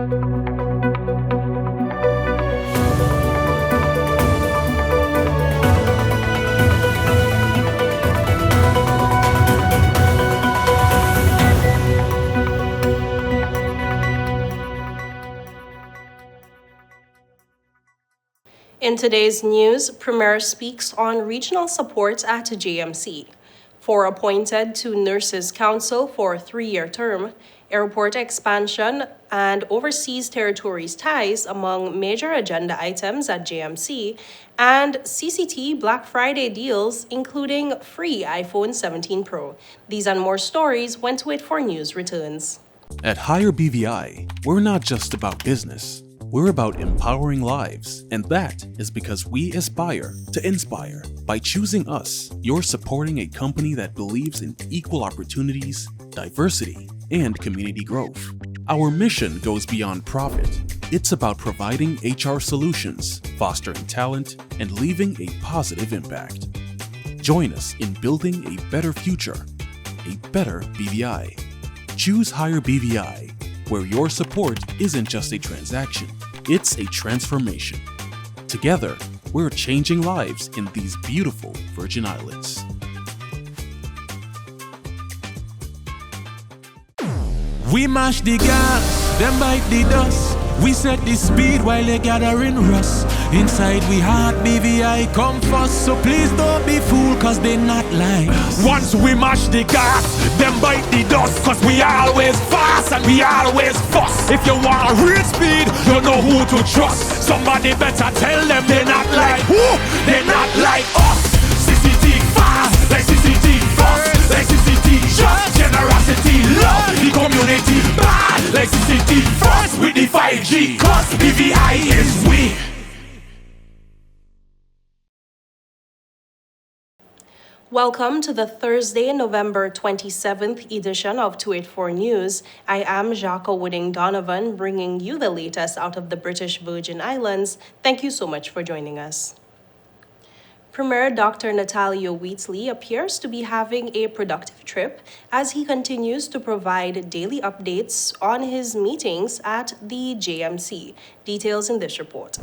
In today's news, PREMIR speaks on regional support at JMC. 4 appointed to Nurses Council for a 3-year term, airport expansion, and overseas territories ties among major agenda items at JMC, and CCT Black Friday deals, including free iPhone 17 Pro. These and more stories when To It For News returns. At Higher BVI, we're not just about business. We're about empowering lives, and that is because we aspire to inspire. By choosing us, you're supporting a company that believes in equal opportunities, diversity, and community growth. Our mission goes beyond profit. It's about providing HR solutions, fostering talent, and leaving a positive impact. Join us in building a better future, a better BVI. Choose Higher BVI, where your support isn't just a transaction, it's a transformation. Together, we're changing lives in these beautiful Virgin Islands. We mash the gas, them bite the dust. We set the speed while they gathering rust. Inside we heart BVI come first. So please don't be fooled cause they not like us. Once we mash the gas, them bite the dust. Cause we always fast and we always fuss. If you want real speed, you know who to trust. Somebody better tell them they're not like who? They're not like us. CCT fast, like CCT fast, like CCT just generosity, love the community bad, like CCT first with the 5G. Cause BVI is we. Welcome to the Thursday, November 27th edition of To It For News. I am Jacques Wooding Donovan, bringing you the latest out of the British Virgin Islands. Thank you so much for joining us. Premier Dr. Natalio Wheatley appears to be having a productive trip as he continues to provide daily updates on his meetings at the JMC. Details in this report.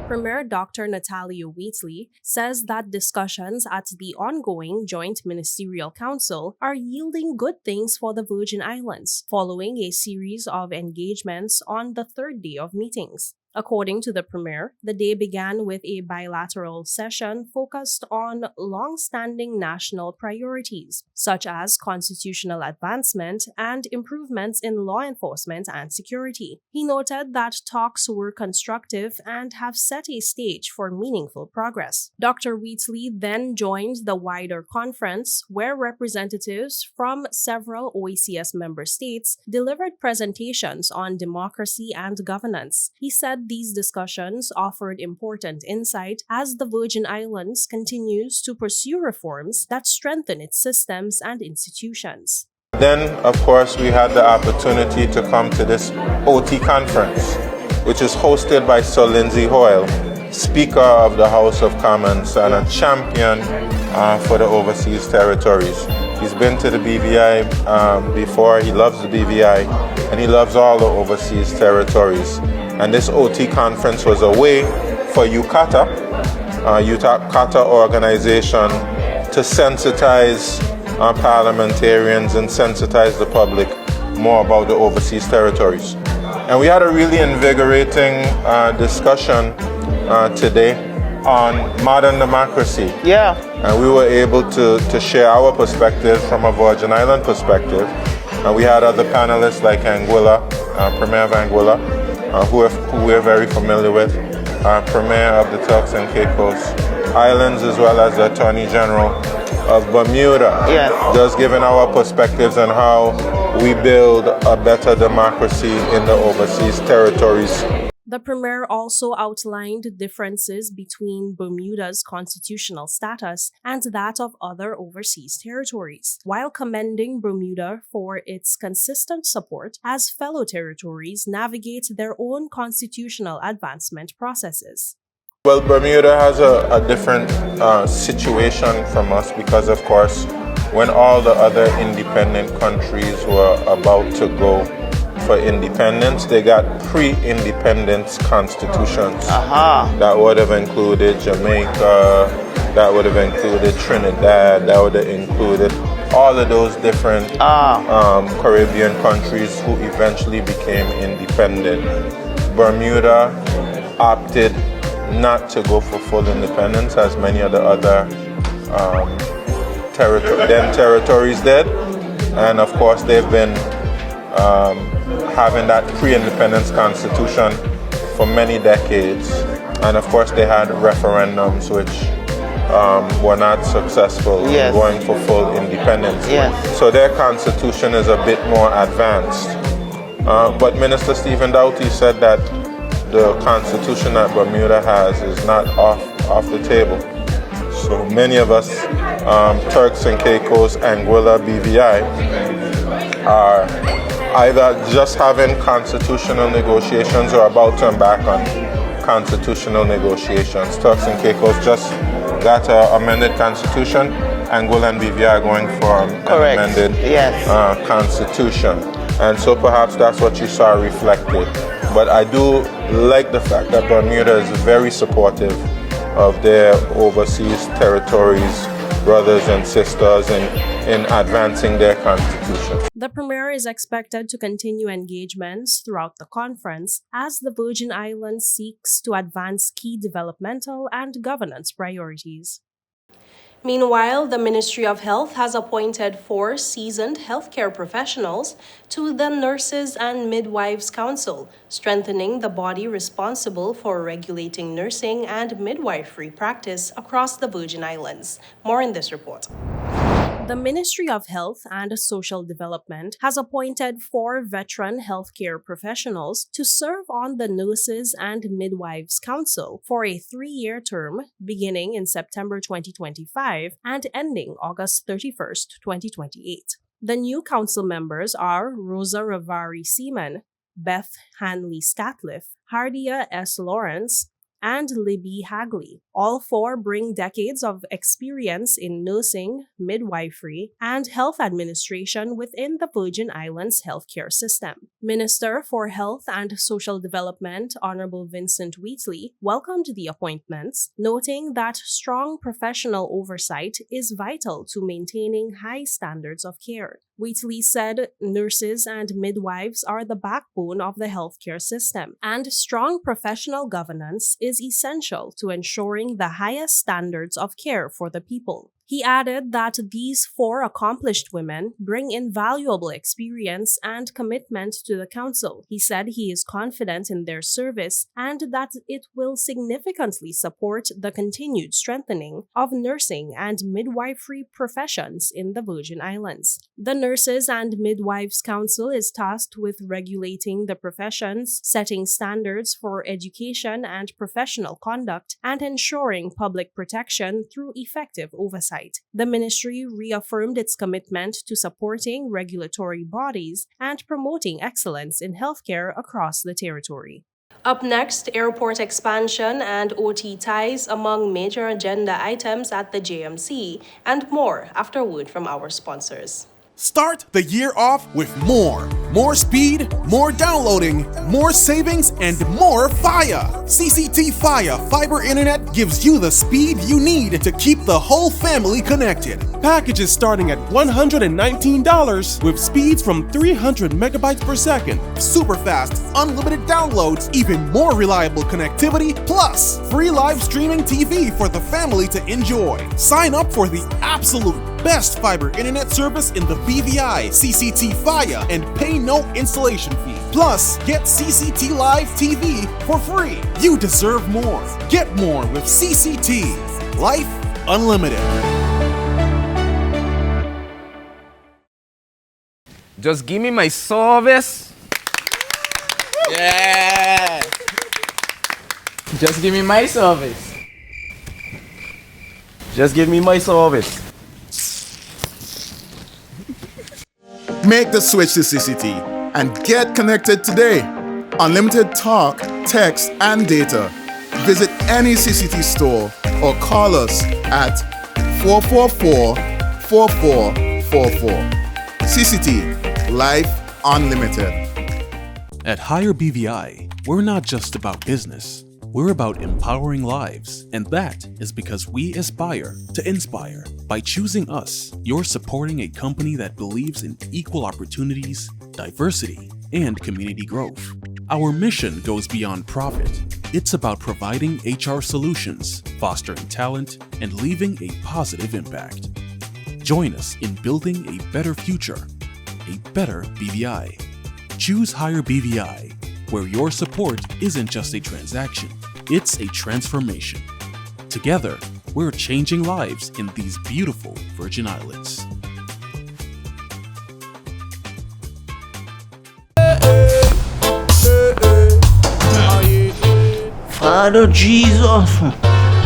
Premier Dr. Natalio Wheatley says that discussions at the ongoing Joint Ministerial Council are yielding good things for the Virgin Islands, following a series of engagements on the third day of meetings. According to the Premier, the day began with a bilateral session focused on long-standing national priorities, such as constitutional advancement and improvements in law enforcement and security. He noted that talks were constructive and have set a stage for meaningful progress. Dr. Wheatley then joined the wider conference, where representatives from several OECS member states delivered presentations on democracy and governance. He said these discussions offered important insight as the Virgin Islands continues to pursue reforms that strengthen its systems and institutions. Then, of course, we had the opportunity to come to this OT conference, which is hosted by Sir Lindsay Hoyle, Speaker of the House of Commons and a champion for the overseas territories. He's been to the BVI before. He loves the BVI and he loves all the overseas territories. And this OT conference was a way for UCATA organization to sensitize parliamentarians and sensitize the public more about the overseas territories. And we had a really invigorating discussion today on modern democracy. Yeah. And we were able to share our perspective from a Virgin Island perspective. And we had other panelists like Anguilla, Premier of Anguilla, who we're very familiar with, Premier of the Turks and Caicos Islands, as well as the Attorney General of Bermuda. Yes. Just giving our perspectives on how we build a better democracy in the overseas territories. The Premier also outlined differences between Bermuda's constitutional status and that of other overseas territories, while commending Bermuda for its consistent support as fellow territories navigate their own constitutional advancement processes. Well, Bermuda has a different situation from us because, of course, when all the other independent countries were about to go for independence, they got pre-independence constitutions. That would have included Jamaica, that would have included Trinidad, that would have included all of those different Caribbean countries who eventually became independent. Bermuda opted not to go for full independence as many of the other territories did. And of course, they've been having that pre-independence constitution for many decades. And of course, they had referendums which were not successful in going for full independence. So their constitution is a bit more advanced. But Minister Stephen Doughty said that the constitution that Bermuda has is not off the table. So many of us, Turks and Caicos, Anguilla, BVI, are either just having constitutional negotiations or about to embark on constitutional negotiations. Turks and Caicos just got an amended constitution. Anguilla and BVI are going for an amended constitution. And so perhaps that's what you saw reflected. But I do like the fact that Bermuda is very supportive of their overseas territories, brothers and sisters, in advancing their constitution. The PREMIR is expected to continue engagements throughout the conference as the Virgin Islands seeks to advance key developmental and governance priorities. Meanwhile, the Ministry of Health has appointed 4 seasoned healthcare professionals to the Nurses and Midwives Council, strengthening the body responsible for regulating nursing and midwifery practice across the Virgin Islands. More in this report. The Ministry of Health and Social Development has appointed 4 veteran healthcare professionals to serve on the Nurses and Midwives Council for a 3-year term beginning in September 2025 and ending August 31st, 2028. The new council members are Rosa Ravari Seaman, Beth Hanley Scatliff, Hardia S. Lawrence, and Libby Hagley. All 4 bring decades of experience in nursing, midwifery, and health administration within the Virgin Islands healthcare system. Minister for Health and Social Development, Honorable Vincent Wheatley, welcomed the appointments, noting that strong professional oversight is vital to maintaining high standards of care. Wheatley said nurses and midwives are the backbone of the healthcare system, and strong professional governance is essential to ensuring the highest standards of care for the people. He added that these 4 accomplished women bring invaluable experience and commitment to the council. He said he is confident in their service and that it will significantly support the continued strengthening of nursing and midwifery professions in the Virgin Islands. The Nurses and Midwives Council is tasked with regulating the professions, setting standards for education and professional conduct, and ensuring public protection through effective oversight. The ministry reaffirmed its commitment to supporting regulatory bodies and promoting excellence in healthcare across the territory. Up next, airport expansion and OT ties among major agenda items at the JMC, and more after word from our sponsors. Start the year off with more. More speed, more downloading, more savings, and more fire. CCT Fire Fiber Internet gives you the speed you need to keep the whole family connected. Packages starting at $119 with speeds from 300 megabytes per second, super fast, unlimited downloads, even more reliable connectivity, plus free live streaming TV for the family to enjoy. Sign up for the absolute best fiber internet service in the BVI CCT Fire and pay no installation fee. Plus, get CCT Live TV for free. You deserve more. Get more with CCT. Life Unlimited. Just give me my service. Yeah. Just give me my service. Just give me my service. Make the switch to CCT and get connected today. Unlimited talk, text, and data. Visit any CCT store or call us at 444-4444. CCT, Life Unlimited. At Higher BVI, we're not just about business. We're about empowering lives, and that is because we aspire to inspire. By choosing us, you're supporting a company that believes in equal opportunities, diversity, and community growth. Our mission goes beyond profit. It's about providing HR solutions, fostering talent, and leaving a positive impact. Join us in building a better future, a better BVI. Choose Higher BVI, where your support isn't just a transaction, it's a transformation. Together, we're changing lives in these beautiful Virgin Islands. Father Jesus,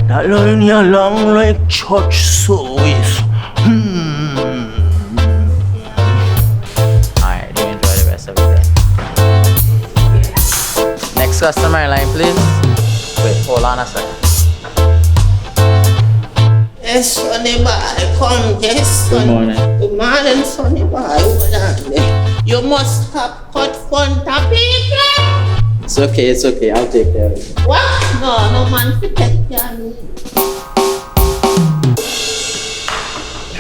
that line here long like church service. Alright, do enjoy the rest of the day. Next customer line, please. Wait, hold on a second. Yes, Sonny boy, come, yes, son. Good morning. Good morning, Sonny boy. Hold on there. You must have cut front of people. It's okay, I'll take care of it. What? No man to take care of me.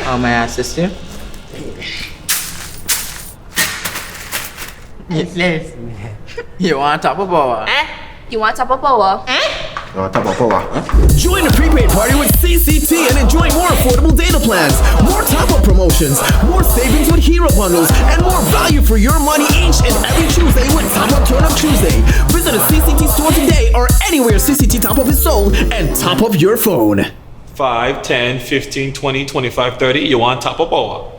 How may I assist you? You want top of power? You want top of power? Join the prepaid party with CCT and enjoy more affordable data plans, more top-up promotions, more savings with hero bundles, and more value for your money each and every Tuesday with Top Up Turn Up Tuesday. Visit a CCT store today or anywhere CCT Top Up is sold and top up your phone. 5, 10, 15, 20, 25, 30. You want top of power?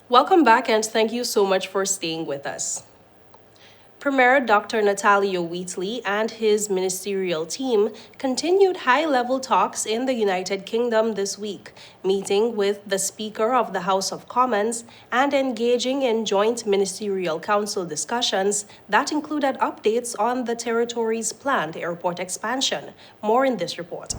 Welcome back and thank you so much for staying with us. Premier Dr. Natalio Wheatley and his ministerial team continued high-level talks in the United Kingdom this week, meeting with the Speaker of the House of Commons and engaging in joint ministerial council discussions that included updates on the territory's planned airport expansion. More in this report.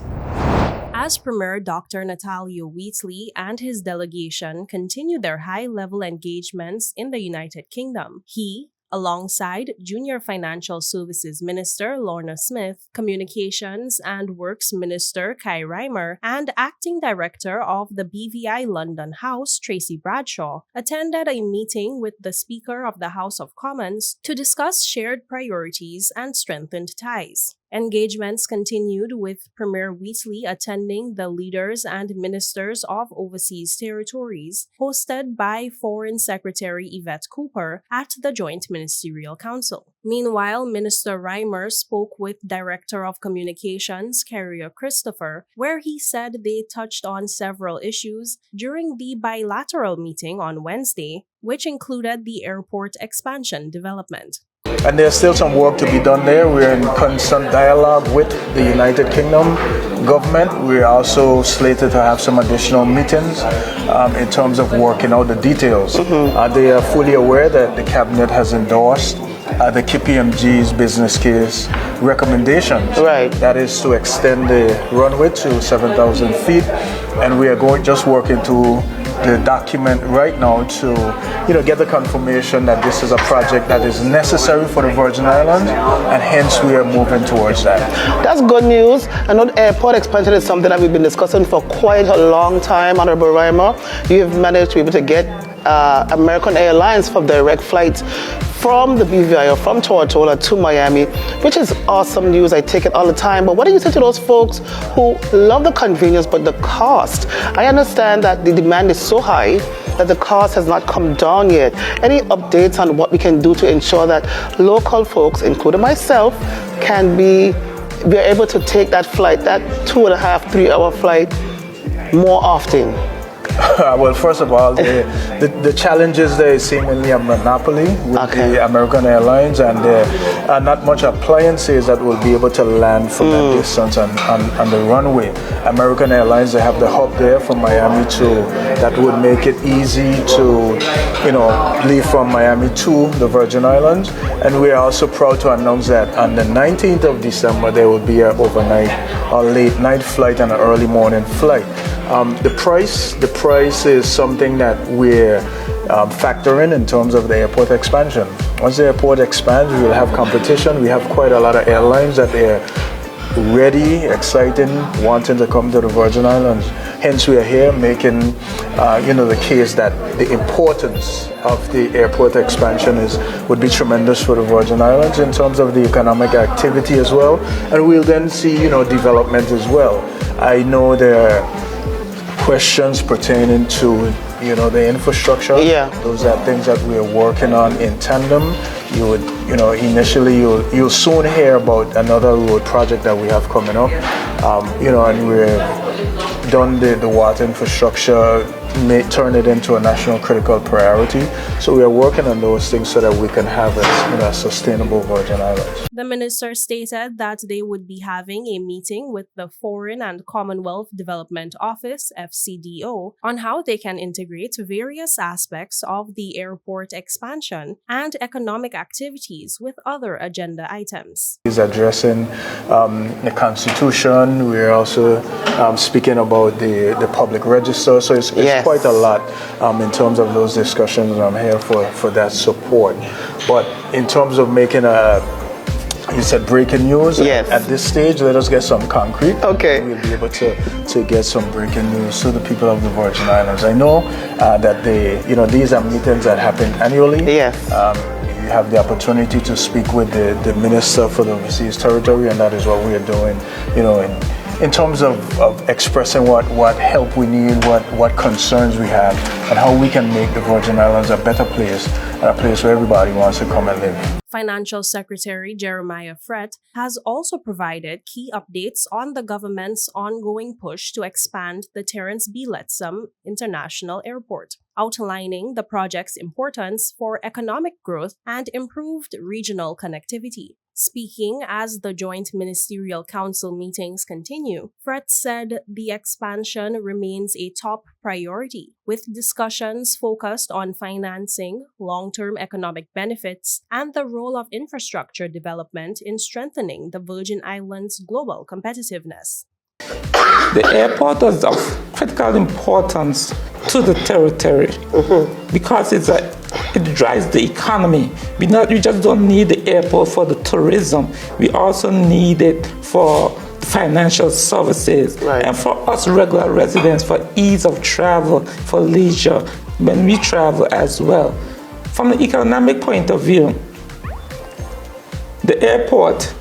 As Premier Dr. Natalio Wheatley and his delegation continue their high-level engagements in the United Kingdom, he, alongside Junior Financial Services Minister Lorna Smith, Communications and Works Minister Kai Reimer, and Acting Director of the BVI London House, Tracy Bradshaw, attended a meeting with the Speaker of the House of Commons to discuss shared priorities and strengthened ties. Engagements continued with Premier Wheatley attending the Leaders and Ministers of Overseas Territories, hosted by Foreign Secretary Yvette Cooper at the Joint Ministerial Council. Meanwhile, Minister Reimer spoke with Director of Communications Carrier Christopher, where he said they touched on several issues during the bilateral meeting on Wednesday, which included the airport expansion development. And there's still some work to be done there. We're in constant dialogue with the United Kingdom government. We're also slated to have some additional meetings in terms of working out the details. They are fully aware that the Cabinet has endorsed the KPMG's business case recommendations. Right. That is to extend the runway to 7,000 feet. And we are just working to the document right now to get the confirmation that this is a project that is necessary for the Virgin Islands, and hence we are moving towards that. That's good news. I know airport expansion is something that we've been discussing for quite a long time, Honorable Reimer. You have managed to be able to get American Airlines for direct flights from the BVI or from Tortola to Miami, which is awesome news. I take it all the time. But what do you say to those folks who love the convenience but the cost? I understand that the demand is so high that the cost has not come down yet. Any updates on what we can do to ensure that local folks, including myself, we're able to take that flight, that 2.5, 3 hour flight more often? Well, first of all, the challenges there is seemingly a monopoly with the American Airlines, and there are not much appliances that will be able to land from that distance on the runway. American Airlines, they have the hub there from Miami that would make it easy to, leave from Miami to the Virgin Islands. And we are also proud to announce that on the 19th of December, there will be an overnight or late night flight and an early morning flight. The price is something that we're factor in terms of the airport expansion. Once the airport expands, we will have competition. We have quite a lot of airlines that they're ready, exciting, wanting to come to the Virgin Islands. Hence, we are here making, the case that the importance of the airport expansion would be tremendous for the Virgin Islands in terms of the economic activity as well. And we'll then see, development as well. I know there are questions pertaining to, the infrastructure. Yeah. Those are things that we're working on in tandem. You would, initially you'll soon hear about another road project that we have coming up. And we're done the water infrastructure, turn it into a national critical priority. So we are working on those things so that we can have a sustainable Virgin Islands. The minister stated that they would be having a meeting with the Foreign and Commonwealth Development Office, FCDO, on how they can integrate various aspects of the airport expansion and economic activities with other agenda items. He's addressing the Constitution. We're also speaking about the public register. So it's quite a lot in terms of those discussions, and I'm here for that support. But in terms of making you said breaking news. Yes. At this stage, let us get some concrete. Okay. We'll be able to get some breaking news to the people of the Virgin Islands. I know that these are meetings that happen annually. Yes. You have the opportunity to speak with the Minister for the Overseas Territory, and that is what we are doing, in terms of expressing what help we need, what concerns we have, and how we can make the Virgin Islands a better place, and a place where everybody wants to come and live. Financial Secretary Jeremiah Frett has also provided key updates on the government's ongoing push to expand the Terence B. Lettsome International Airport, outlining the project's importance for economic growth and improved regional connectivity. Speaking as the Joint Ministerial Council meetings continue, Frett said the expansion remains a top priority, with discussions focused on financing, long-term economic benefits, and the role of infrastructure development in strengthening the Virgin Islands' global competitiveness. The airport is of critical importance to the territory because it drives the economy. We just don't need the airport for the tourism. We also need it for financial services and for us regular residents for ease of travel, for leisure, when we travel as well. From the economic point of view, the airport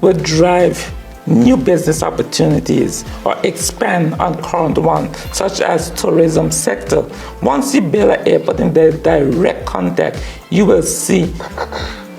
will drive new business opportunities or expand on current one, such as tourism sector. Once you build an airport in the direct contact, you will see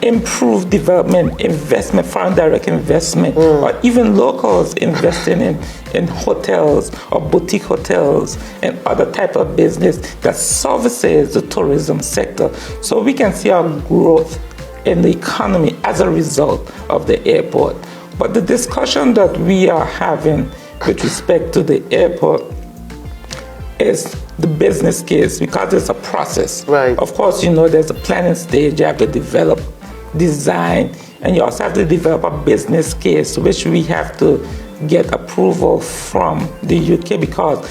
improved development, investment, foreign direct investment, or even locals investing in hotels or boutique hotels and other type of business that services the tourism sector. So we can see our growth in the economy as a result of the airport. But the discussion that we are having with respect to the airport is the business case, because it's a process. Right. Of course, there's a planning stage. You have to develop, design, and you also have to develop a business case, which we have to get approval from the UK, because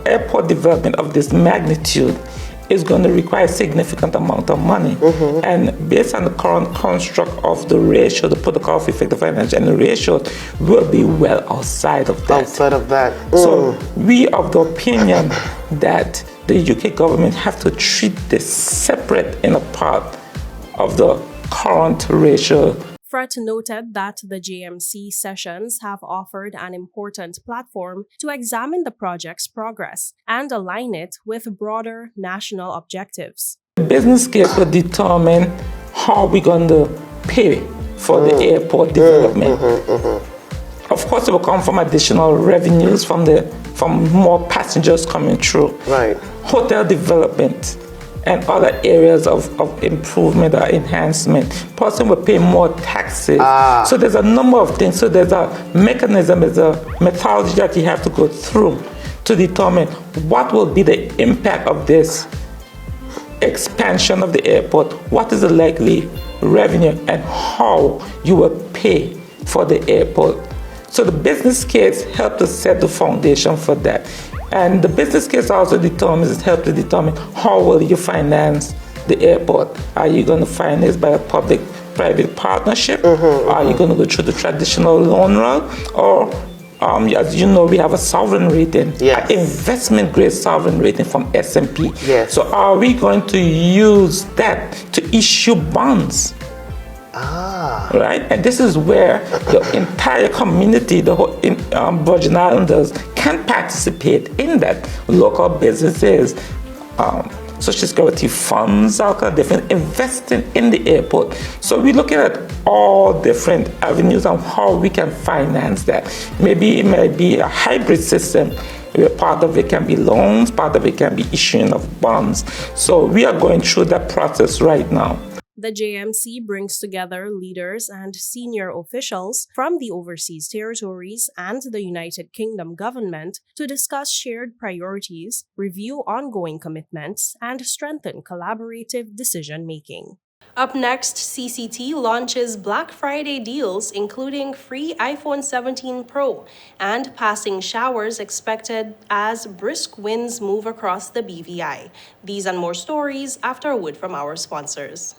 airport development of this magnitude is going to require a significant amount of money. And based on the current construct of the ratio, the protocol of effective finance and the ratio will be well outside of that. So we of the opinion that the UK government have to treat this separate and apart of the current ratio. Frett noted that the JMC sessions have offered an important platform to examine the project's progress and align it with broader national objectives. The business case will determine how we're going to pay for the airport development. Of course, it will come from additional revenues from more passengers coming through. Hotel development and other areas of improvement or enhancement. Person will pay more taxes. So there's a number of things. So there's a mechanism, there's a methodology that you have to go through to determine what will be the impact of this expansion of the airport, what is the likely revenue, and how you will pay for the airport. So the business case helped to set the foundation for that. And the business case also help to determine how will you finance the airport. Are you going to finance by a public-private partnership? Are you going to go through the traditional loan route? Or, as you know, we have a sovereign rating, an investment-grade sovereign rating from S&P. Yes. So are we going to use that to issue bonds? Right? And this is where the entire community, the whole Virgin Islanders, can participate in that. Local businesses, social security funds, different investing in the airport. So we're looking at all different avenues on how we can finance that. Maybe it might be a hybrid system where part of it can be loans, part of it can be issuing of bonds. So we are going through that process right now. The JMC brings together leaders and senior officials from the overseas territories and the United Kingdom government to discuss shared priorities, review ongoing commitments, and strengthen collaborative decision-making. Up next, CCT launches Black Friday deals including free iPhone 17 Pro and passing showers expected as BRISK winds move across the BVI. These and more stories after a word from our sponsors.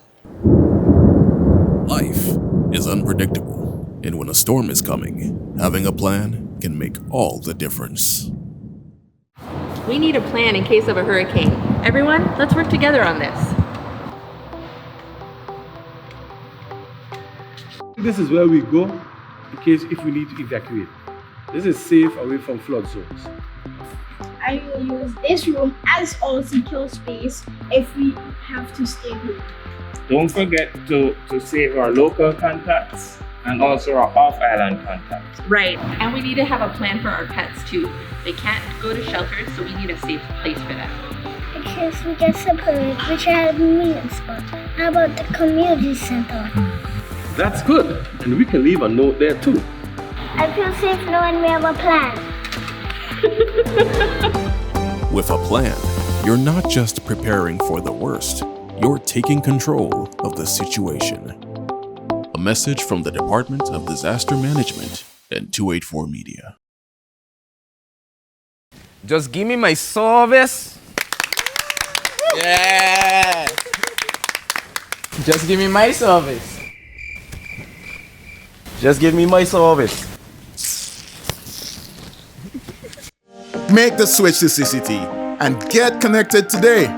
Life is unpredictable, and when a storm is coming, having a plan can make all the difference. We need a plan in case of a hurricane. Everyone, let's work together on this. This is where we go in case if we need to evacuate. This is safe away from flood zones. I will use this room as our secure space if we have to stay home. Don't forget to save our local contacts and also our off-island contacts. Right, and we need to have a plan for our pets too. They can't go to shelters, so we need a safe place for them. In case we get separated, we should have a meeting spot. How about the community center? That's good, and we can leave a note there too. I feel safe knowing we have a plan. With a plan, you're not just preparing for the worst, you're taking control of the situation. A message from the Department of Disaster Management and 284 Media. Just give me my service. Yeah. Just give me my service. Just give me my service. Make the switch to CCT and get connected today.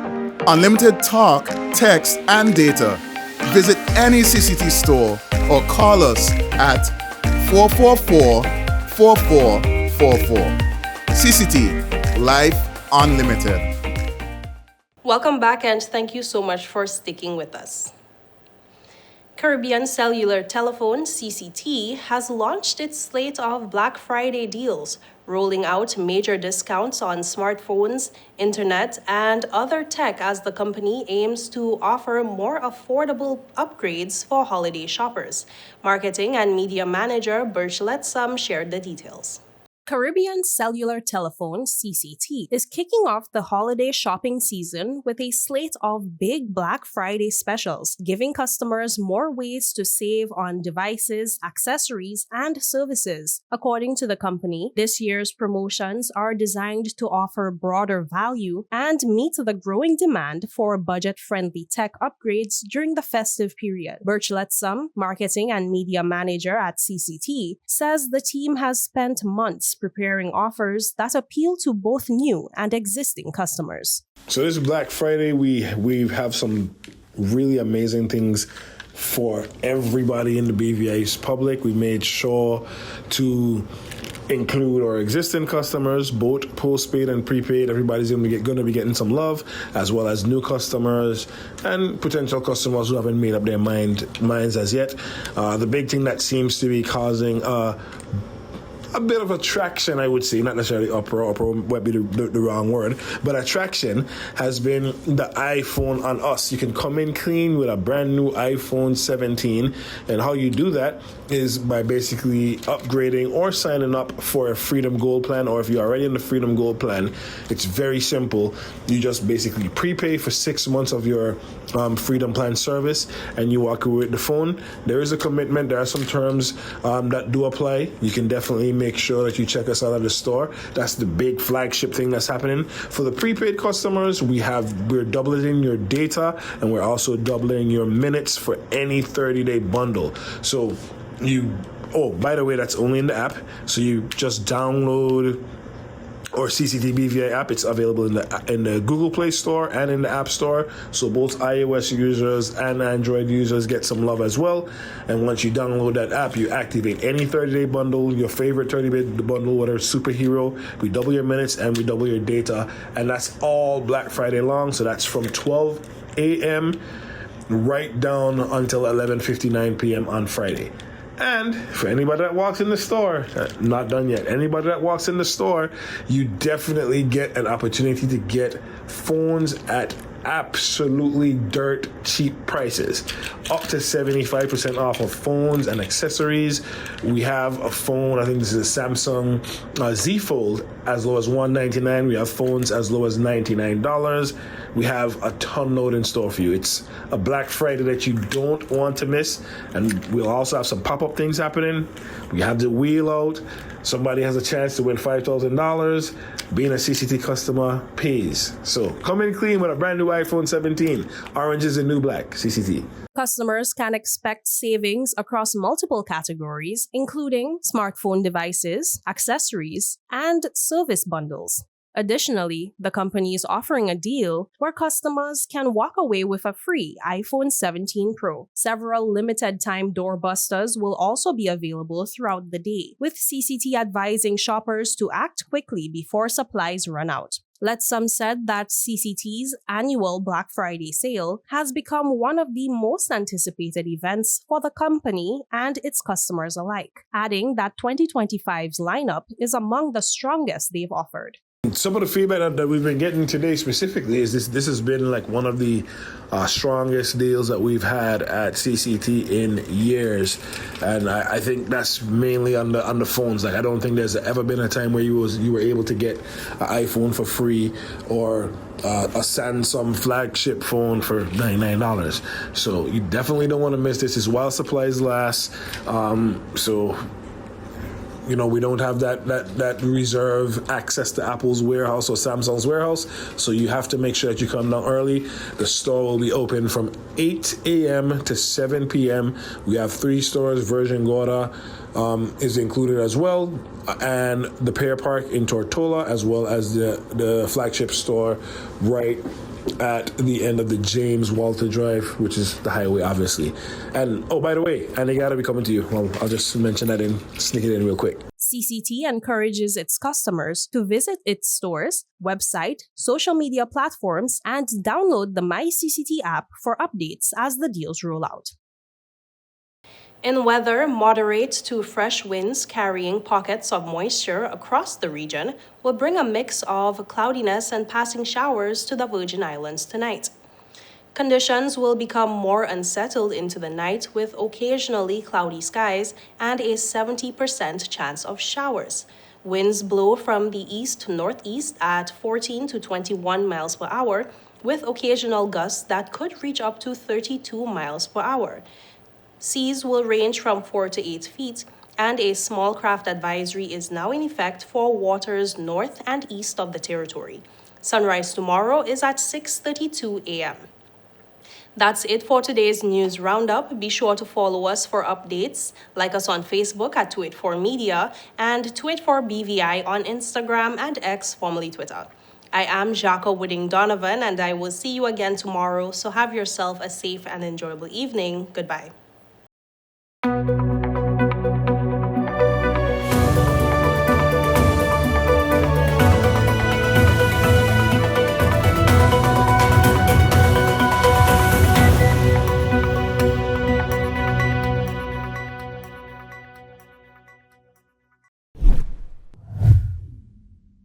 Unlimited talk, text, and data. Visit any CCT store or call us at 444-4444. CCT, Life Unlimited. Welcome back and thank you so much for sticking with us. Caribbean Cellular Telephone, CCT, has launched its slate of Black Friday deals, rolling out major discounts on smartphones, internet, and other tech as the company aims to offer more affordable upgrades for holiday shoppers. Marketing and Media Manager Birch Letsam shared the details. Caribbean Cellular Telephone, CCT, is kicking off the holiday shopping season with a slate of big Black Friday specials, giving customers more ways to save on devices, accessories, and services. According to the company, this year's promotions are designed to offer broader value and meet the growing demand for budget-friendly tech upgrades during the festive period. Birch Letsam, Marketing and Media Manager at CCT, says the team has spent months preparing offers that appeal to both new and existing customers. So this Black Friday, we have some really amazing things for everybody in the BVI's public. We made sure to include our existing customers, both postpaid and prepaid. Everybody's going to be getting some love, as well as new customers and potential customers who haven't made up their minds as yet. The big thing that seems to be causing a bit of attraction, I would say, not necessarily uproar might be the wrong word, but attraction has been the iPhone on us. You can come in clean with a brand new iPhone 17, and how you do that is by basically upgrading or signing up for a Freedom Gold plan, or if you're already in the Freedom Gold plan, it's very simple. You just basically prepay for 6 months of your Freedom Plan service, and you walk away with the phone. There is a commitment. There are some terms that do apply. You can definitely make make sure that you check us out at the store. That's the big flagship thing that's happening. For the prepaid customers, we're doubling your data, and we're also doubling your minutes for any 30-day bundle. So oh, by the way, that's only in the app. So you just download or CCT BVI app. It's available in the Google Play Store and in the App Store. So both iOS users and Android users get some love as well. And once you download that app, you activate any 30-day bundle, your favorite 30-day bundle, whether it's superhero. We double your minutes and we double your data. And that's all Black Friday long. So that's from 12 a.m. right down until 11:59 p.m. on Friday. And for anybody that walks in the store, not done yet, anybody that walks in the store, you definitely get an opportunity to get phones at absolutely dirt cheap prices, up to 75% off of phones and accessories. We have a phone, I think this is a Samsung Z Fold, as low as $199. We have phones as low as $99. We have a ton load in store for you. It's a Black Friday that you don't want to miss. And we'll also have some pop-up things happening. We have the wheel out. Somebody has a chance to win $5,000. Being a CCT customer pays. So come in clean with a brand new iPhone 17. Orange is the new black. CCT. Customers can expect savings across multiple categories, including smartphone devices, accessories, and service bundles. Additionally, the company is offering a deal where customers can walk away with a free iPhone 17 Pro. Several limited-time doorbusters will also be available throughout the day, with CCT advising shoppers to act quickly before supplies run out. Letsum said that CCT's annual Black Friday sale has become one of the most anticipated events for the company and its customers alike, adding that 2025's lineup is among the strongest they've offered. Some of the feedback that we've been getting today specifically is this has been like one of the strongest deals that we've had at CCT in years, and I think that's mainly on the phones. Like, I don't think there's ever been a time where you were able to get an iPhone for free or a Samsung flagship phone for $99. So you definitely don't want to miss this. It's while supplies last. We don't have that reserve access to Apple's warehouse or Samsung's warehouse, so you have to make sure that you come down early. The store will be open from 8 a.m. to 7 p.m. We have 3 stores. Virgin Gorda is included as well, and the Pear Park in Tortola, as well as the flagship store right at the end of the James Walter Drive, which is the highway, obviously. And, oh, by the way, and they gotta be coming to you. Well, I'll just mention that sneak it in real quick. CCT encourages its customers to visit its stores, website, social media platforms, and download the My CCT app for updates as the deals roll out. In weather, moderate to fresh winds carrying pockets of moisture across the region will bring a mix of cloudiness and passing showers to the Virgin Islands tonight. Conditions will become more unsettled into the night with occasionally cloudy skies and a 70% chance of showers. Winds blow from the east to northeast at 14 to 21 miles per hour, with occasional gusts that could reach up to 32 miles per hour. Seas will range from 4 to 8 feet, and a small craft advisory is now in effect for waters north and east of the territory. Sunrise tomorrow is at 6:32 a.m. That's it for today's news roundup. Be sure to follow us for updates. Like us on Facebook at 284 Media and 284 BVI on Instagram and X, formerly Twitter. I am Jaco Wooding Donovan, and I will see you again tomorrow. So have yourself a safe and enjoyable evening. Goodbye.